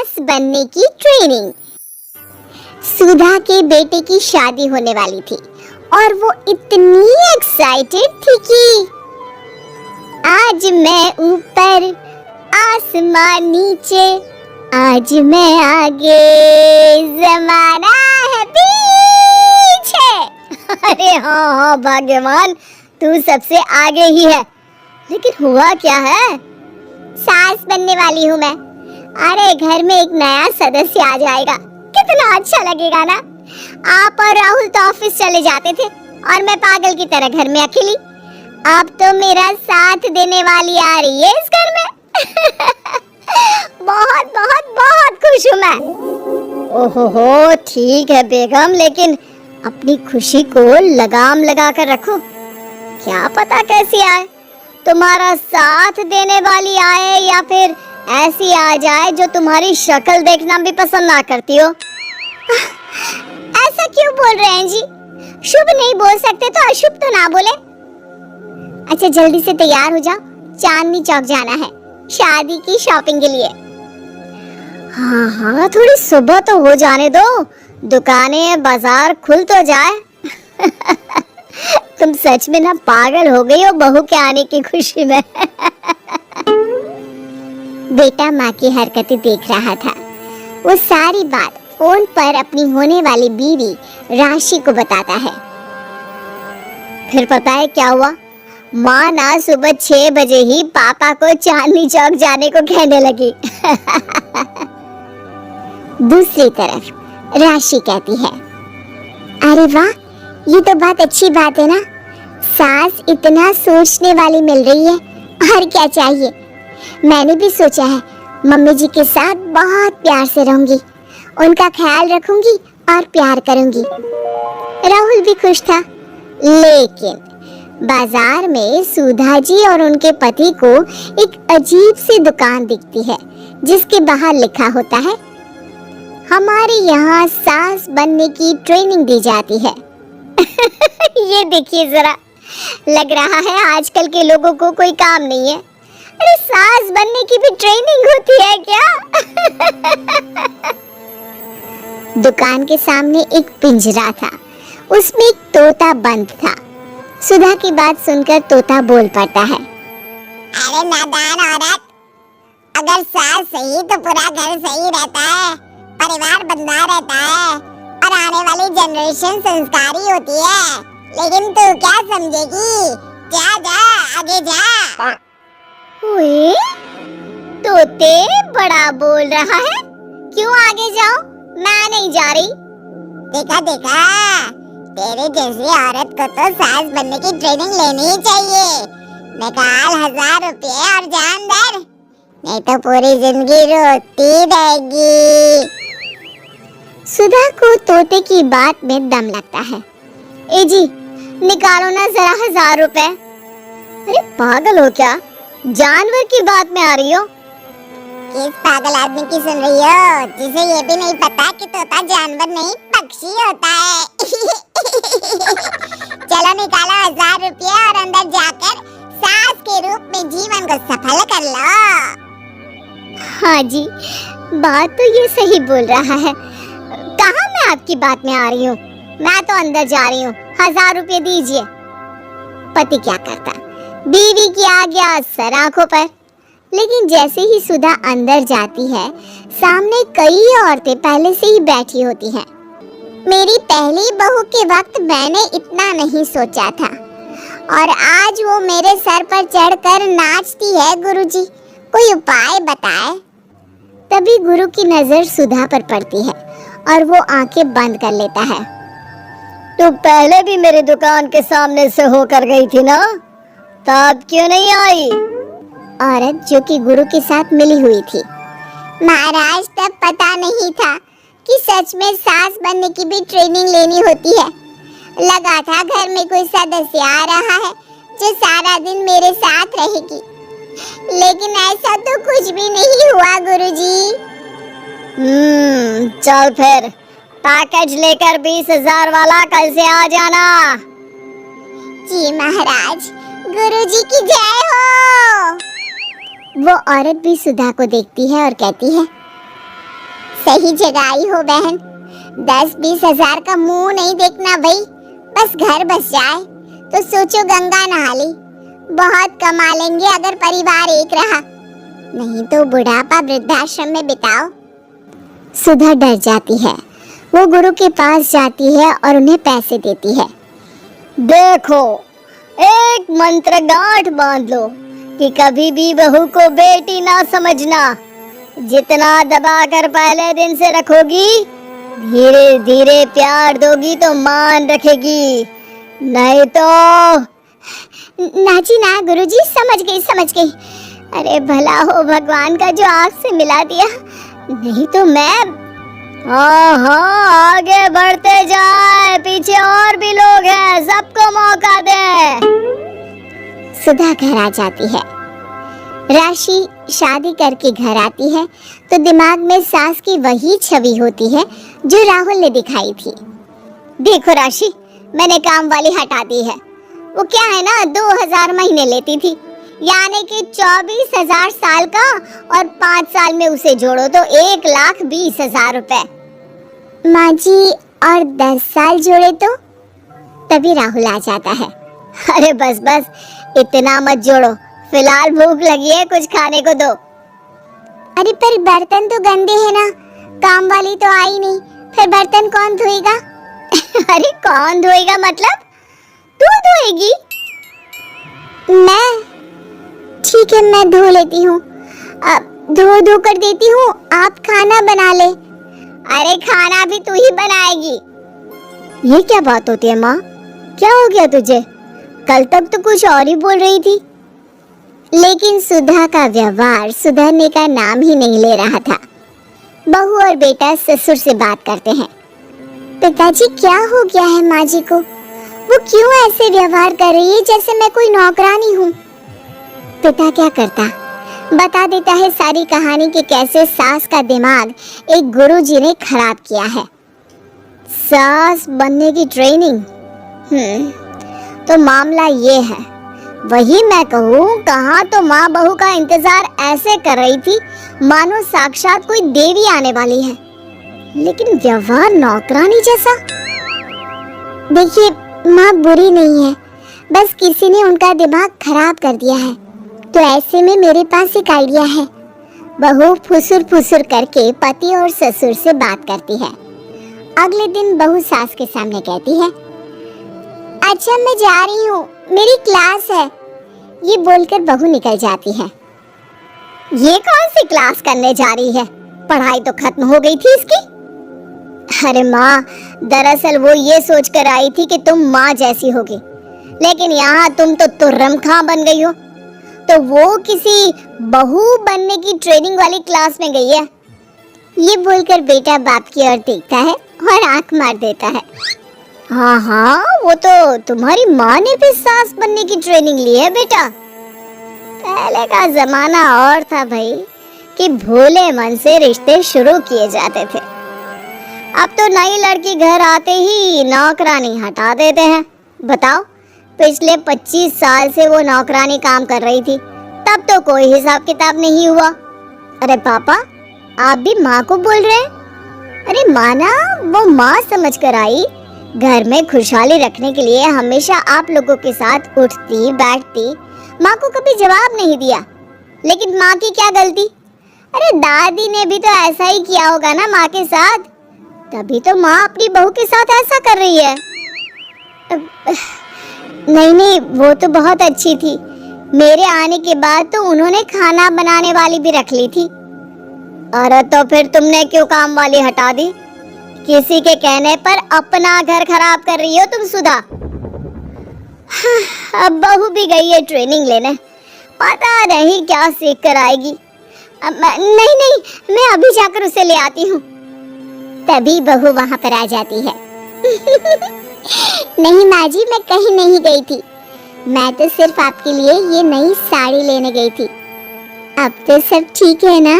सास बनने की ट्रेनिंग। सुधा के बेटे की शादी होने वाली थी और वो इतनी एक्साइटेड थी कि आज मैं ऊपर आसमान नीचे, आज मैं आगे जमाना है पीछे। अरे हाँ हाँ भाग्यवान, तू सबसे आगे ही है। लेकिन हुआ क्या है? सास बनने वाली हूँ मैं। अरे घर में एक नया सदस्य आ जाएगा, कितना अच्छा लगेगा ना। आप और राहुल तो ऑफिस चले जाते थे और मैं पागल की तरह घर में अकेली। अब तो मेरा साथ देने वाली आ रही है इस घर में। बहुत बहुत बहुत खुश हूँ मैं। ओहो ठीक है बेगम, लेकिन अपनी खुशी को लगाम लगा कर रखो। क्या पता कैसी आए, तुम्हारा साथ देने वाली आए या फिर ऐसी आ जाए जो तुम्हारी शक्ल देखना भी पसंद ना करती हो। ऐसा क्यों बोल रहे हैं जी? शुभ नहीं बोल सकते तो अशुभ तो ना बोले। अच्छा जल्दी से तैयार हो जाओ, चांदनी चौक जाना है शादी की शॉपिंग के लिए। हाँ हाँ थोड़ी सुबह तो हो जाने दो, दुकानें बाजार खुल तो जाए। तुम सच में ना पागल हो गई हो बहू के आने की खुशी में। बेटा माँ की हरकतें देख रहा था। वो सारी बात फोन पर अपनी होने वाली बीवी राशि को बताता है। फिर पता है क्या हुआ? माँ ना सुबह 6 बजे ही पापा को चांदनी चौक जाने को कहने लगी। दूसरी तरफ राशि कहती है, अरे वाह, ये तो बहुत अच्छी बात है ना। सास इतना सोचने वाली मिल रही है, और क्या चाहिए। मैंने भी सोचा है मम्मी जी के साथ बहुत प्यार से रहूंगी, उनका ख्याल रखूंगी और प्यार करूंगी। राहुल भी खुश था, लेकिन बाजार में सुधा जी और उनके पति को एक अजीब सी दुकान दिखती है जिसके बाहर लिखा होता है, हमारे यहाँ सास बनने की ट्रेनिंग दी जाती है। ये देखिए जरा, लग रहा है आजकल के लोगों को कोई काम नहीं है। अरे सास बनने की भी ट्रेनिंग होती है क्या? दुकान के सामने एक पिंजरा था, उसमें एक तोता बंद था। सुधा की बात सुनकर तोता बोल पड़ता है, अरे नादान औरत, अगर सास सही तो पूरा घर सही रहता है, परिवार बंधा रहता है और आने वाली जनरेशन संस्कारी होती है। लेकिन तू क्या समझेगी? जा जा आगे जा। ओए, तोते बड़ा बोल रहा है, क्यों आगे जाओ? मैं नहीं जा रही। देखा देखा, तेरे जैसी औरत को तो सास बनने की ट्रेनिंग लेनी ही चाहिए। निकाल 1000 रुपए और जान दर, नहीं तो पूरी जिंदगी रोती रहेगी। सुधा को तोते की बात में दम लगता है। ए जी, निकालो ना जरा 1000 रुपए। अरे पागल हो क्या? जानवर की बात में आ रही हो? किस पागल आदमी की सुन रही हो, जिसे ये भी नहीं पता कि तोता जानवर नहीं पक्षी होता है। चलो निकालो 1000 रुपये और अंदर जाकर सास के रूप में जीवन को सफल कर लो। हाँ जी, बात तो ये सही बोल रहा है। कहाँ मैं आपकी बात में आ रही हूँ? मैं तो अंदर जा रही हूँ, 1000 रुपये दीजिए। पति क्या करता, बीवी की आज्ञा सर आंखों पर। लेकिन जैसे ही सुधा अंदर जाती है, सामने कई औरतें पहले से ही बैठी होती हैं। मेरी पहली बहू के वक्त मैंने इतना नहीं सोचा था, और आज वो मेरे सर पर चढ़कर नाचती है। गुरुजी, कोई उपाय बताए। तभी गुरु की नजर सुधा पर पड़ती है और वो आंखें बंद कर लेता है। तू पहले भी मेरी दुकान के सामने से होकर गई थी ना, तब क्यों नहीं आई? औरत जो कि गुरु के साथ मिली हुई थी। महाराज, तब पता नहीं था कि सच में सास बनने की भी ट्रेनिंग लेनी होती है। लगा था घर में कोई सदस्य आ रहा है जो सारा दिन मेरे साथ रहेगी, लेकिन ऐसा तो कुछ भी नहीं हुआ गुरुजी। चल फिर पैकेज लेकर 20,000 वाला कल से आ जाना। जी महाराज, गुरुजी की जय हो। वो औरत भी सुधा को देखती है और कहती है, सही जगह आई हो बहन। 10-20 हजार का मुंह नहीं देखना भाई, बस घर बस जाए तो सोचो गंगा नहा ली। बहुत कमा लेंगे अगर परिवार एक रहा, नहीं तो बुढ़ापा वृद्धाश्रम में बिताओ। सुधा डर जाती है। वो गुरु के पास जाती है और उन्हें पैसे देती है। देखो, एक मंत्र गांठ बांध लो कि कभी भी बहू को बेटी ना समझना। जितना दबा कर पहले दिन से रखोगी, धीरे धीरे प्यार दोगी तो मान रखेगी, नहीं तो। ना जी ना गुरुजी, समझ गई। अरे भला हो भगवान का जो आँख से मिला दिया, नहीं तो मैं। हाँ, आगे बढ़ते जाए, पीछे और भी लोग हैं, सबको मौका दे। सुधा घर आ जाती है। राशि शादी करके घर आती है तो दिमाग में सास की वही छवि होती है जो राहुल ने दिखाई थी। देखो राशि, मैंने काम वाली हटा दी है। वो क्या है ना, 2000 महीने लेती थी, यानी कि 24,000 साल का, और 5 साल में उसे जोड़ो तो 1,20,000 रुपए। माँ जी, और 10 साल जोड़े तो? तभी राहुल आ जाता है। अरे बस बस, इतना मत जोड़ो, फिलहाल भूख लगी है, कुछ खाने को दो। अरे पर बर्तन तो गंदे हैं ना, काम वाली तो आई नहीं, फिर बर्तन कौन धोएगा? अरे कौन धोएगा मतलब? तू धोएगी? मैं? ठीक है, मैं धो लेती हूँ, धो कर देती हूँ, आप खाना बना ले। अरे खाना भी तू ही बनाएगी? ये क्या बात होती है माँ? क्या हो गया तुझे? कल तक तो कुछ और ही बोल रही थी। लेकिन सुधा का व्यवहार सुधरने का नाम ही नहीं ले रहा था। बहू और बेटा ससुर से बात करते हैं। पिताजी, क्या हो गया है माँ जी को? वो क्यों ऐसे व्यवहार कर रही है जैसे मैं कोई नौकरानी हूँ? पिता क्या करता, बता देता है सारी कहानी कि कैसे सास का दिमाग एक गुरुजी ने खराब किया है। सास बनने की ट्रेनिंग, तो मामला ये है। वही मैं कहूँ, कहाँ तो माँ बहू का इंतजार ऐसे कर रही थी मानो साक्षात कोई देवी आने वाली है, लेकिन व्यवहार नौकरानी जैसा। देखिए, माँ बुरी नहीं है, बस किसी ने उनका दिमाग खराब कर दिया है। तो ऐसे में मेरे पास एक आइडिया है। बहू फुसुर फुसुर करके पति और ससुर से बात करती है। अगले दिन बहू सास के सामने कहती है, अच्छा मैं जा रही हूँ, मेरी क्लास है। ये बोलकर बहू निकल जाती है। ये कौन सी क्लास करने जा रही है? पढ़ाई तो खत्म हो गई थी इसकी। अरे माँ, दरअसल वो ये सोच कर आई थी कि तुम माँ जैसी होगी, लेकिन यहाँ तुम तो तुर्रम खां बन गई हो, तो वो किसी बहू बनने की ट्रेनिंग वाली क्लास में गई है। ये बोलकर बेटा बाप की ओर देखता है और आंख मार देता है। हाँ, वो तो तुम्हारी माँ ने भी सास बनने की ट्रेनिंग ली है बेटा। पहले का जमाना और था भाई, कि भोले मन से रिश्ते शुरू किए जाते थे। अब तो नई लड़की घर आते ही नौकरानी हटा देते हैं। बताओ, पिछले 25 साल से वो नौकरानी काम कर रही थी, तब तो कोई हिसाब किताब नहीं हुआ। अरे पापा, आप भी माँ को बोल रहे हैं? अरे माना, वो माँ समझ कर आई, घर में खुशहाली रखने के लिए हमेशा आप लोगों के साथ उठती बैठती, माँ को कभी जवाब नहीं दिया। लेकिन माँ की क्या गलती? अरे दादी ने भी तो ऐसा ही किया होगा ना माँ के साथ, तभी तो माँ अपनी बहू के साथ ऐसा कर रही है। नहीं, वो तो बहुत अच्छी थी। मेरे आने के बाद तो उन्होंने खाना बनाने वाली भी रख ली थी। अरे तो फिर तुमने क्यों काम वाली हटा दी? किसी के कहने पर अपना घर खराब कर रही हो तुम सुधा। अब बहू भी गई है ट्रेनिंग लेने, पता नहीं क्या सीख कर आएगी। नहीं, मैं अभी जाकर उसे ले आती हूँ। तभी बहू वहाँ पर आ जाती है। नहीं माँ जी, मैं कहीं नहीं गई थी, मैं तो सिर्फ आपके लिए ये नई साड़ी लेने गई थी। अब तो सब ठीक है ना?